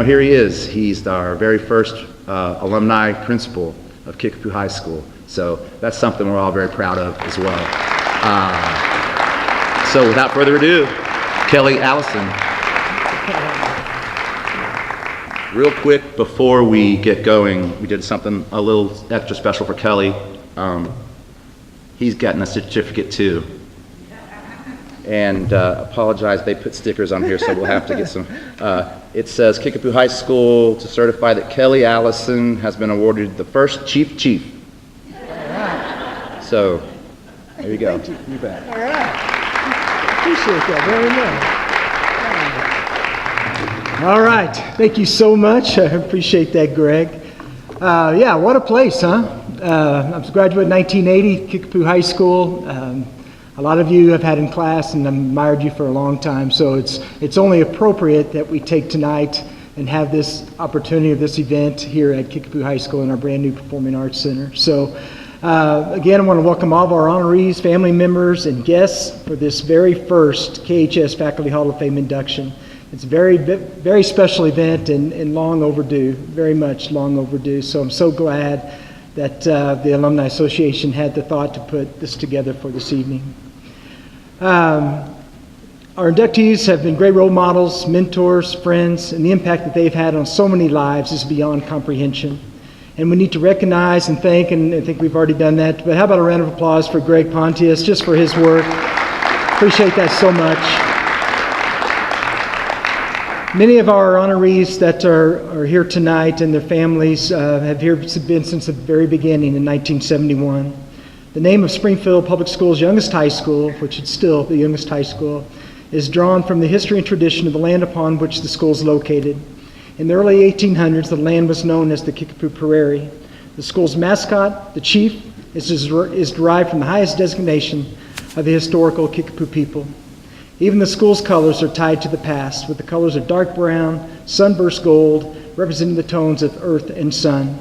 here he is. He's our very first alumni principal of Kickapoo High School. So that's something we're all very proud of as well. So without further ado, Kelly Allison. Real quick before we get going, we did something a little extra special for Kelly. He's gotten a certificate too. And apologize, they put stickers on here, so we'll have to get some. It says Kickapoo High School to certify that Kelly Allison has been awarded the first Chief. So, there you go. Thank you. You bet. All right. Appreciate that very much. All right. Thank you so much. I appreciate that, Greg. Yeah, what a place, huh? I was a graduate in 1980, Kickapoo High School. A lot of you have had in class and admired you for a long time, so it's only appropriate that we take tonight and have this opportunity of this event here at Kickapoo High School in our brand new Performing Arts Center. So again, I want to welcome all of our honorees, family members, and guests for this very first KHS Faculty Hall of Fame induction. It's a very special event and long overdue, very much long overdue. So I'm so glad that the Alumni Association had the thought to put this together for this evening. Our inductees have been great role models, mentors, friends, and the impact that they've had on so many lives is beyond comprehension. And we need to recognize and thank, and I think we've already done that, but how about a round of applause for Greg Pontius just for his work. Appreciate that so much. Many of our honorees that are here tonight and their families have been since the very beginning in 1971. The name of Springfield Public Schools' youngest high school, which is still the youngest high school, is drawn from the history and tradition of the land upon which the school is located. In the early 1800s, the land was known as the Kickapoo Prairie. The school's mascot, the chief, is derived from the highest designation of the historical Kickapoo people. Even the school's colors are tied to the past, with the colors of dark brown, sunburst gold, representing the tones of earth and sun.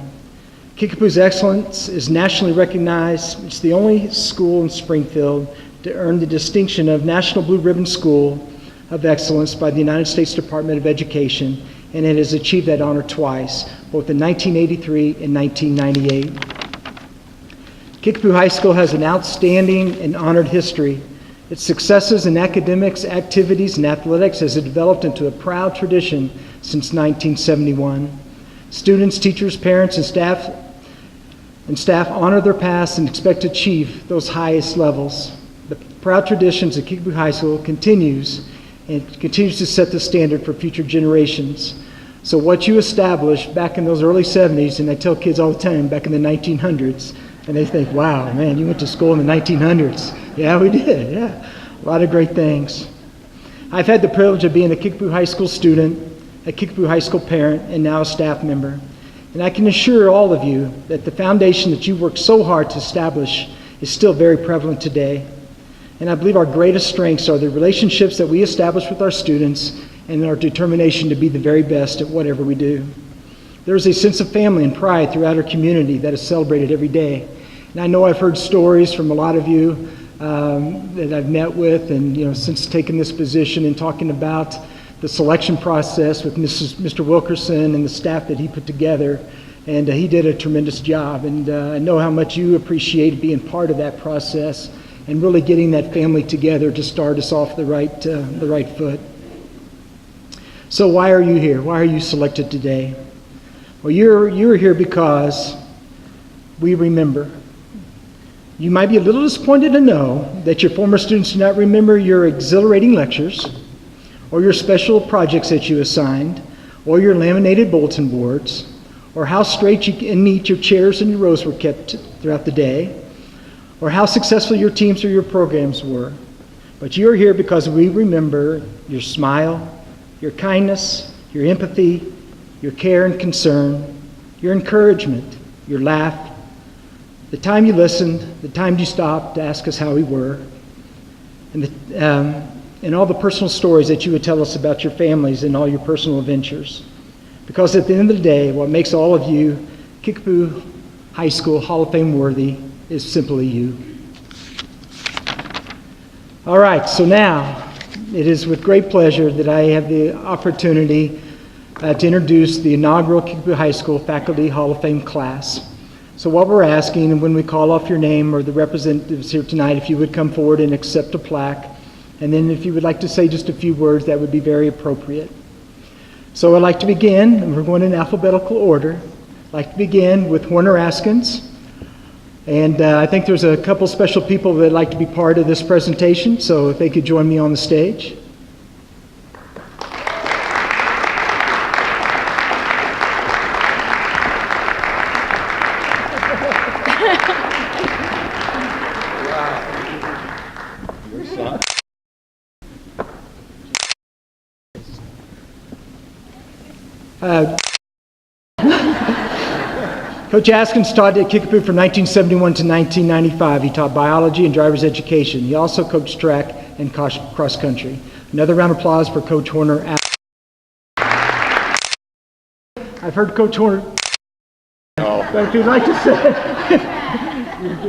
Kickapoo's excellence is nationally recognized. It's the only school in Springfield to earn the distinction of National Blue Ribbon School of Excellence by the United States Department of Education, and it has achieved that honor twice, both in 1983 and 1998. Kickapoo High School has an outstanding and honored history. Its successes in academics, activities, and athletics has developed into a proud tradition since 1971. Students, teachers, parents, and staff honor their past and expect to achieve those highest levels. The proud traditions of Kickapoo High School continues to set the standard for future generations. So what you established back in those early 70s, and I tell kids all the time, back in the 1900s, and they think, wow, man, you went to school in the 1900s. Yeah, we did, yeah. A lot of great things. I've had the privilege of being a Kickapoo High School student, a Kickapoo High School parent, and now a staff member. And I can assure all of you that the foundation that you worked so hard to establish is still very prevalent today. And I believe our greatest strengths are the relationships that we establish with our students and our determination to be the very best at whatever we do. There is a sense of family and pride throughout our community that is celebrated every day. And I know I've heard stories from a lot of you that I've met with, and since taking this position and talking about the selection process with Mr. Wilkerson and the staff that he put together, and he did a tremendous job. And I know how much you appreciated being part of that process and really getting that family together to start us off the right foot. So why are you here? Why are you selected today? Well, you're here because we remember. You might be a little disappointed to know that your former students do not remember your exhilarating lectures, or your special projects that you assigned, or your laminated bulletin boards, or how straight and neat your chairs and your rows were kept throughout the day, or how successful your teams or your programs were. But you're here because we remember your smile, your kindness, your empathy, your care and concern, your encouragement, your laugh, the time you listened, the time you stopped to ask us how we were, and all the personal stories that you would tell us about your families and all your personal adventures. Because at the end of the day, what makes all of you Kickapoo High School Hall of Fame worthy is simply you. All right, so now it is with great pleasure that I have the opportunity to introduce the inaugural Kickapoo High School Faculty Hall of Fame class. So what we're asking, and when we call off your name or the representatives here tonight, if you would come forward and accept a plaque, and then if you would like to say just a few words, that would be very appropriate. So I'd like to begin, and we're going in alphabetical order. I'd like to begin with Warner Askins. And I think there's a couple special people that would like to be part of this presentation, so if they could join me on the stage. Coach Askins taught at Kickapoo from 1971 to 1995. He taught biology and driver's education. He also coached track and cross country. Another round of applause for Coach Warner Askins. I've heard Coach Horner. Oh. But if you'd like to say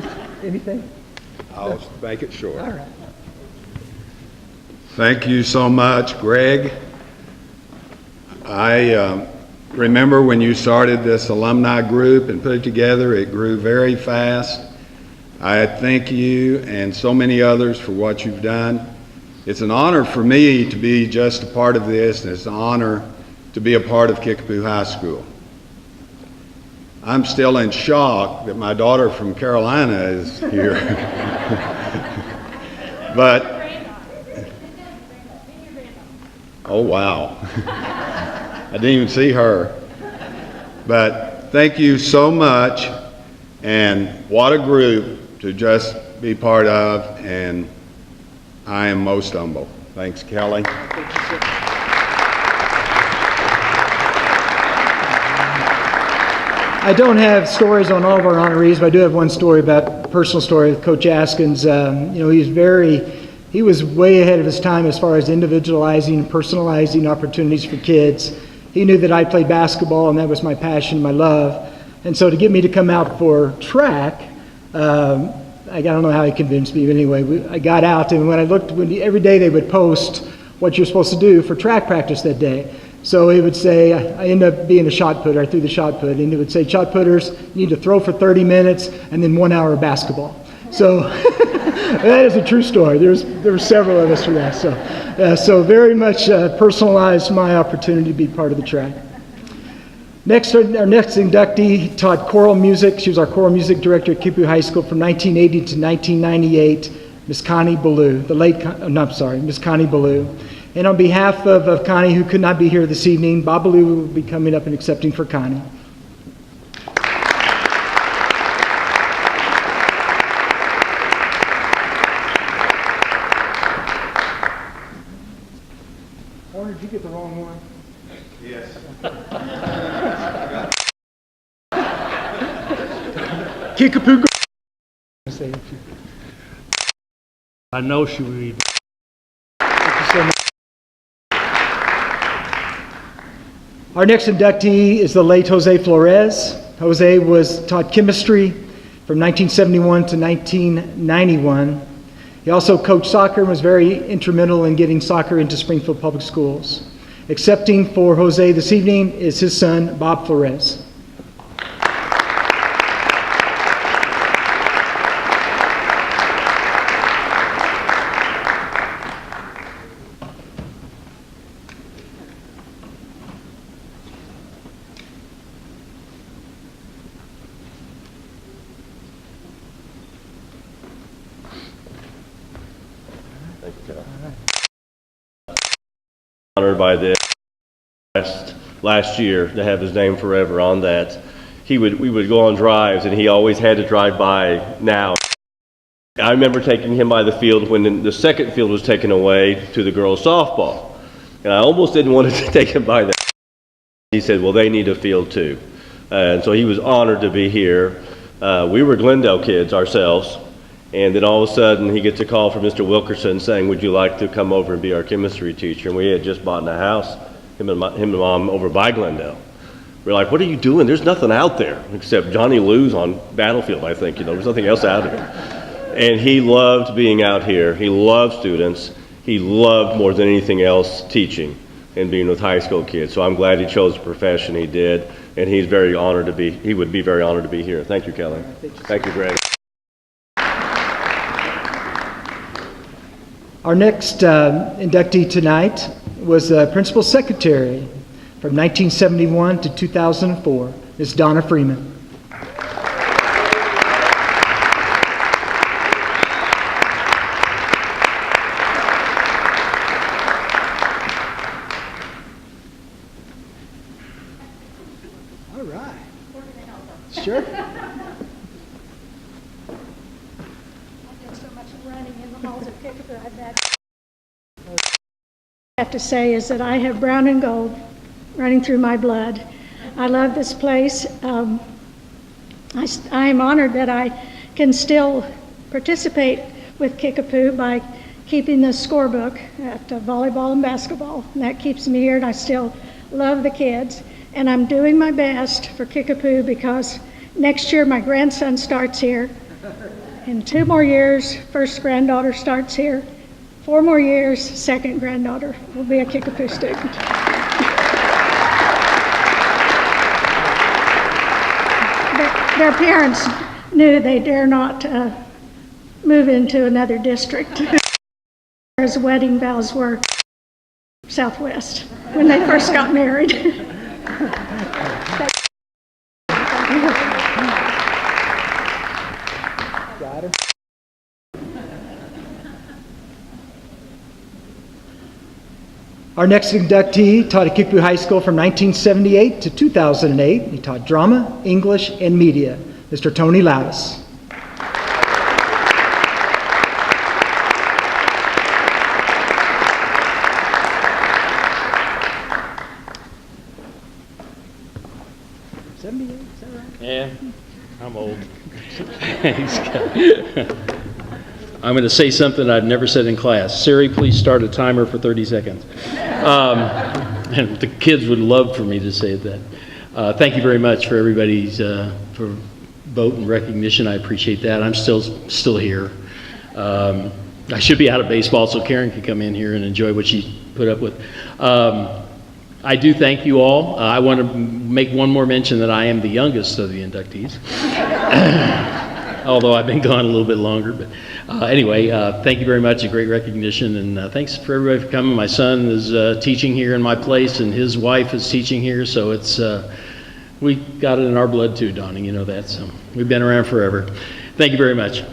just anything. I'll make it short. All right. Thank you so much, Greg. I remember when you started this alumni group and put it together, it grew very fast. I thank you and so many others for what you've done. It's an honor for me to be just a part of this, and it's an honor to be a part of Kickapoo High School. I'm still in shock that my daughter from Carolina is here. But, oh wow. I didn't even see her. But thank you so much, and what a group to just be part of, and I am most humble. Thanks, Kelly. I don't have stories on all of our honorees, but I do have one story about a personal story with Coach Askins. He was way ahead of his time as far as individualizing and personalizing opportunities for kids. He knew that I played basketball, and that was my passion, my love. And so to get me to come out for track, I don't know how he convinced me, but anyway, I got out, and when I looked, every day they would post what you're supposed to do for track practice that day. So he would say, I ended up being a shot putter. I threw the shot put, and he would say, shot putters need to throw for 30 minutes and then 1 hour of basketball. So that is a true story. There were several of us for that. So very much personalized my opportunity to be part of the track. Next, our next inductee taught choral music. She was our choral music director at Kickapoo High School from 1980 to 1998, Miss Connie Ballou, Miss Connie Ballou. And on behalf of Connie, who could not be here this evening, Bob Ballou will be coming up and accepting for Connie. Warner, did you get the wrong one? Yes. Kickapoo. I know she will be. Thank you so much. Our next inductee is the late Jose Flores. Jose taught chemistry from 1971 to 1991. He also coached soccer and was very instrumental in getting soccer into Springfield Public Schools. Accepting for Jose this evening is his son, Bob Flores. Honored by this last year to have his name forever on that. We would go on drives, and he always had to drive by now. I remember taking him by the field when the second field was taken away to the girls softball, and I almost didn't want to take him by that. He said, well, they need a field too, and so he was honored to be here. We were Glendale kids ourselves. And then all of a sudden, he gets a call from Mr. Wilkerson saying, would you like to come over and be our chemistry teacher? And we had just bought a house, him and Mom, over by Glendale. We're like, what are you doing? There's nothing out there except Johnny Lou's on Battlefield, I think. There's nothing else out here. And he loved being out here. He loved students. He loved, more than anything else, teaching. and being with high school kids. So I'm glad he chose the profession he did, and he would be very honored to be here. Thank you, Kelly. Thank you, Greg. Our next inductee tonight was the principal secretary from 1971 to 2004, Ms. Donna Freeman. All right. Sure. So much running in the halls of Kickapoo, I have to say is that I have brown and gold running through my blood. I love this place. I am honored that I can still participate with Kickapoo by keeping the scorebook at volleyball and basketball. And that keeps me here, and I still love the kids. And I'm doing my best for Kickapoo because next year my grandson starts here. In 2 more years, first granddaughter starts here. 4 more years, second granddaughter will be a Kickapoo student. Their parents knew they dare not move into another district. His wedding vows were Southwest when they first got married. Got her. Our next inductee taught at Kickapoo High School from 1978 to 2008. He taught drama, English, and media. Mr. Tony Lattis. Yeah, I'm old. Thanks, I'm going to say something I've never said in class. Siri, please start a timer for 30 seconds. And the kids would love for me to say that. Thank you very much for everybody's for vote and recognition. I appreciate that. I'm still here. I should be out of baseball so Karen can come in here and enjoy what she put up with. I do thank you all. I want to make one more mention that I am the youngest of the inductees, although I've been gone a little bit longer. But anyway, thank you very much. A great recognition, and thanks for everybody for coming. My son is teaching here in my place, and his wife is teaching here, so it's we got it in our blood too, Donnie. You know that. So we've been around forever. Thank you very much.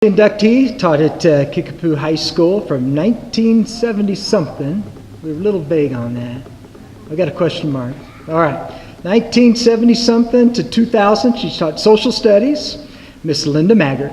Inductee taught at Kickapoo High School from 1970-something. We were a little vague on that. I got a question mark. All right. 1970-something to 2000, she taught social studies. Miss Linda Maggard.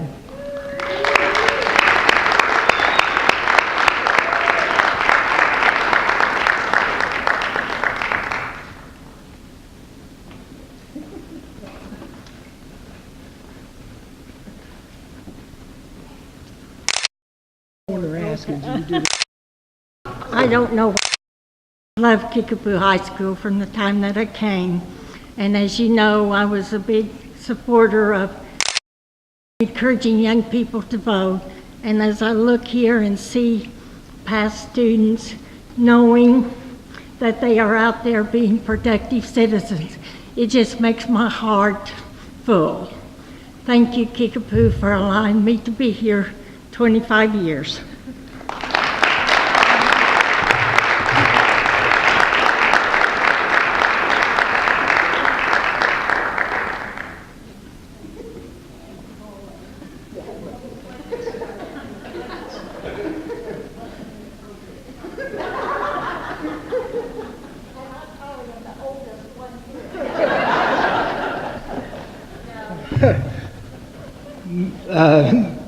I don't know. I love Kickapoo High School from the time that I came. And as you know, I was a big supporter of encouraging young people to vote. And as I look here and see past students, knowing that they are out there being productive citizens, it just makes my heart full. Thank you, Kickapoo, for allowing me to be here 25 years.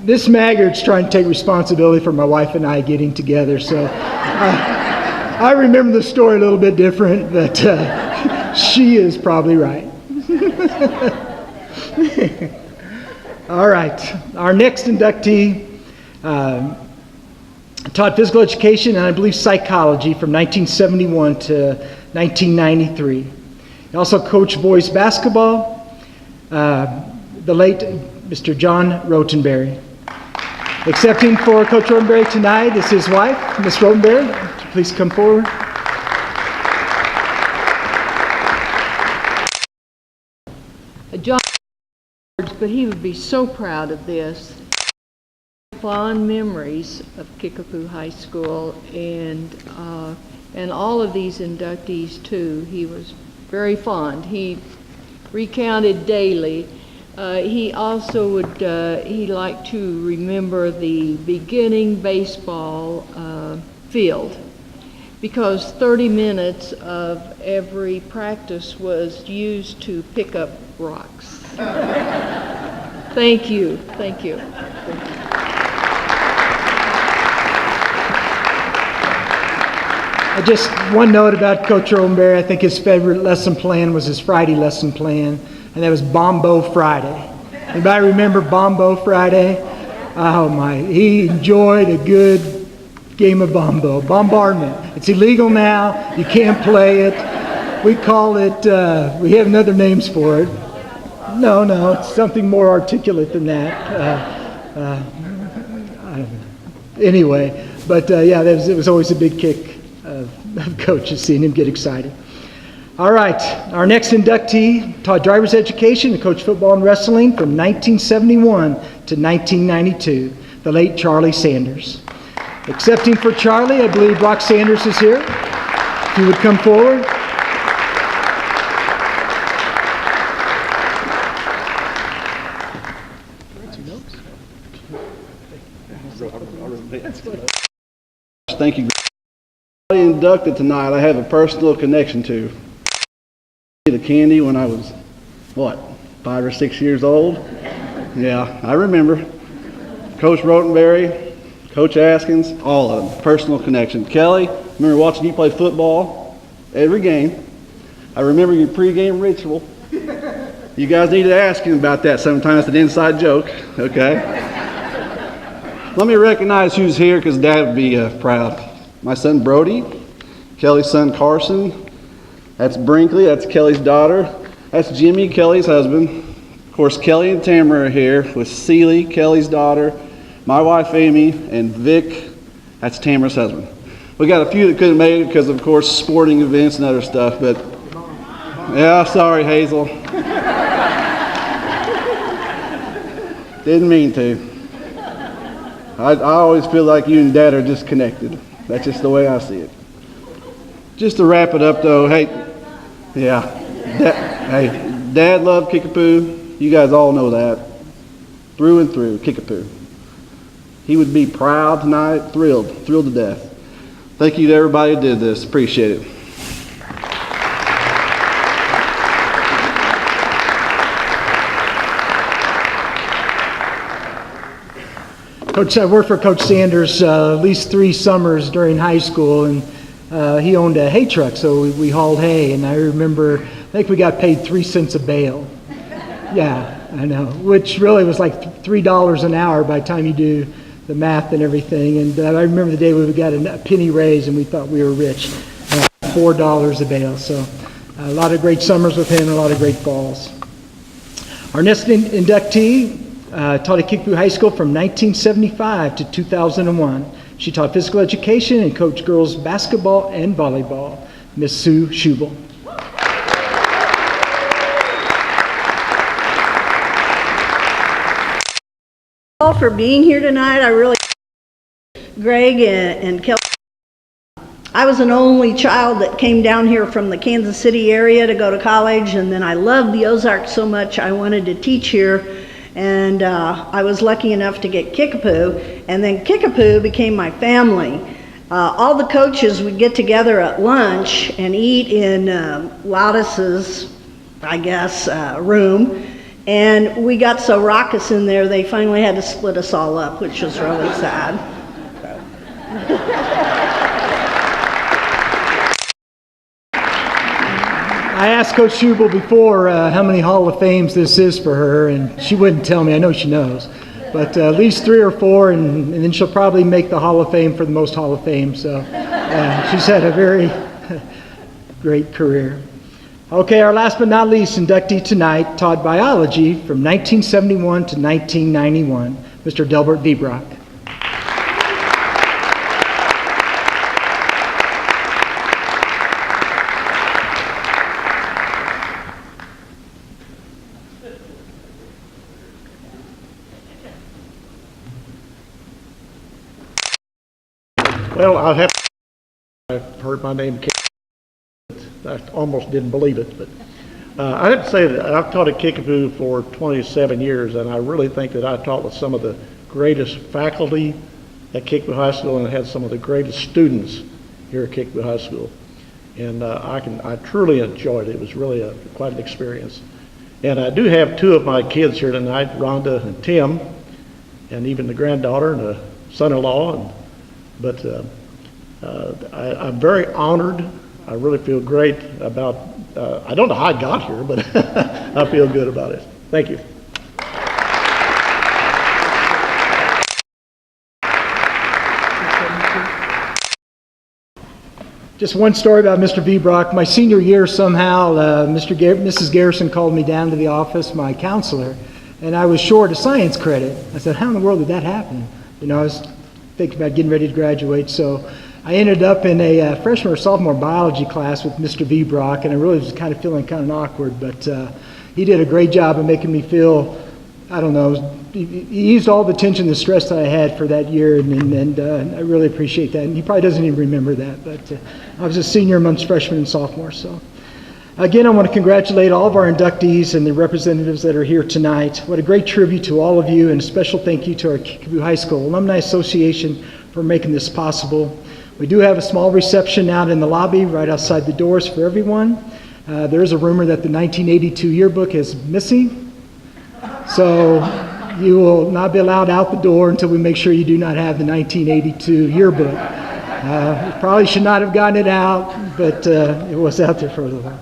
Miss Maggard's trying to take responsibility for my wife and I getting together, so I remember the story a little bit different, but she is probably right. All right, our next inductee taught physical education and I believe psychology from 1971 to 1993. He also coached boys basketball, the late Mr. John Rotenberry. Accepting for Coach Rotenberry tonight is his wife, Miss Rotenberry. Please come forward. John, but he would be so proud of this. Fond memories of Kickapoo High School and all of these inductees too. He was very fond. He recounted daily. He also would, he liked to remember the beginning baseball field because 30 minutes of every practice was used to pick up rocks. Thank you, thank you. Just one note about Coach Rotenberry. I think his favorite lesson plan was his Friday lesson plan, and that was Bombo Friday. Anybody remember Bombo Friday? Oh my, he enjoyed a good game of Bombo. Bombardment. It's illegal now. You can't play it. We call it, we have other names for it. No, it's something more articulate than that. I don't know. Anyway, but yeah, it was always a big kick of coaches seeing him get excited. All right, our next inductee taught driver's education and coached football and wrestling from 1971 to 1992, the late Charlie Sanders. Accepting for Charlie, I believe Brock Sanders is here. If you would come forward. Thank you. Inducted tonight, I have a personal connection to. The candy when I was, 5 or 6 years old? Yeah, I remember. Coach Rotenberry, Coach Askins, all of them. Personal connection. Kelly, I remember watching you play football every game. I remember your pregame ritual. You guys need to ask him about that sometime. It's an inside joke, okay? Let me recognize who's here because Dad would be proud. My son Brody, Kelly's son Carson, that's Brinkley, that's Kelly's daughter, that's Jimmy, Kelly's husband. Of course, Kelly and Tamara are here with Celie, Kelly's daughter, my wife Amy, and Vic, that's Tamara's husband. We got a few that couldn't make it because of course sporting events and other stuff, but yeah, sorry Hazel. Didn't mean to. I always feel like you and Dad are disconnected. That's just the way I see it. Just to wrap it up though, hey, Dad loved Kickapoo. You guys all know that. Through and through, Kickapoo. He would be proud tonight, thrilled to death. Thank you to everybody who did this. Appreciate it. Coach, I worked for Coach Sanders at least 3 summers during high school, and he owned a hay truck, so we hauled hay, and I remember, I think we got paid 3 cents a bale. Yeah, I know, which really was like $3 an hour by the time you do the math and everything, and I remember the day we got a penny raise and we thought we were rich, $4 a bale, so a lot of great summers with him and a lot of great falls. Our next inductee taught at Kickapoo High School from 1975 to 2001. She taught physical education and coached girls basketball and volleyball. Miss Sue Schubel. All for being here tonight. I really, Greg and Kelly. I was an only child that came down here from the Kansas City area to go to college, and then I loved the Ozarks so much I wanted to teach here. And I was lucky enough to get Kickapoo, and then Kickapoo became my family. All the coaches would get together at lunch and eat in Loudis's, room, and we got so raucous in there they finally had to split us all up, which was really sad. I asked Coach Schubel before how many Hall of Fames this is for her, and she wouldn't tell me. I know she knows. But at least 3 or 4, and then she'll probably make the Hall of Fame for the most Hall of Fame. So she's had a very great career. Okay, our last but not least inductee tonight taught biology from 1971 to 1991, Mr. Delbert Viebrock. Well, I've heard my name. I almost didn't believe it, but I have to say that I've taught at Kickapoo for 27 years, and I really think that I taught with some of the greatest faculty at Kickapoo High School and had some of the greatest students here at Kickapoo High School. And I truly enjoyed it. It was really quite an experience. And I do have two of my kids here tonight, Rhonda and Tim, and even the granddaughter and the son-in-law. But I'm very honored. I really feel great about, I don't know how I got here, but I feel good about it. Thank you. Just one story about Mr. Vbrock. My senior year, somehow, Mrs. Garrison called me down to the office, my counselor, and I was short a science credit. I said, how in the world did that happen? You know, I was thinking about getting ready to graduate, so I ended up in a freshman or sophomore biology class with Mr. Vbrock, and I really was kind of feeling kind of awkward, but he did a great job of making me feel, I don't know, he eased all the tension and the stress that I had for that year, and I really appreciate that. And he probably doesn't even remember that, but I was a senior amongst freshmen and sophomores. So again, I want to congratulate all of our inductees and the representatives that are here tonight. What a great tribute to all of you, and a special thank you to our Kickapoo High School Alumni Association for making this possible. We do have a small reception out in the lobby right outside the doors for everyone. There is a rumor that the 1982 yearbook is missing, so you will not be allowed out the door until we make sure you do not have the 1982 yearbook. You probably should not have gotten it out, but it was out there for a little while.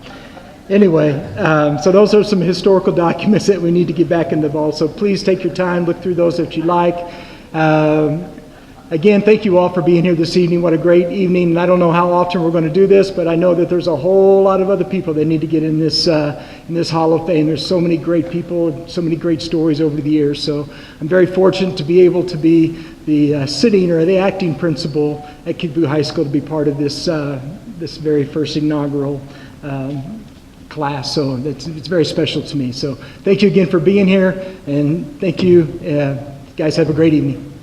Anyway, so those are some historical documents that we need to get back in the vault, so please take your time, look through those if you like. Again, thank you all for being here this evening. What a great evening. And I don't know how often we're going to do this, but I know that there's a whole lot of other people that need to get in this Hall of Fame. There's so many great people, so many great stories over the years. So I'm very fortunate to be able to be the sitting or the acting principal at Kickapoo High School, to be part of this very first inaugural class. So it's very special to me. So thank you again for being here, and thank you. Guys, have a great evening.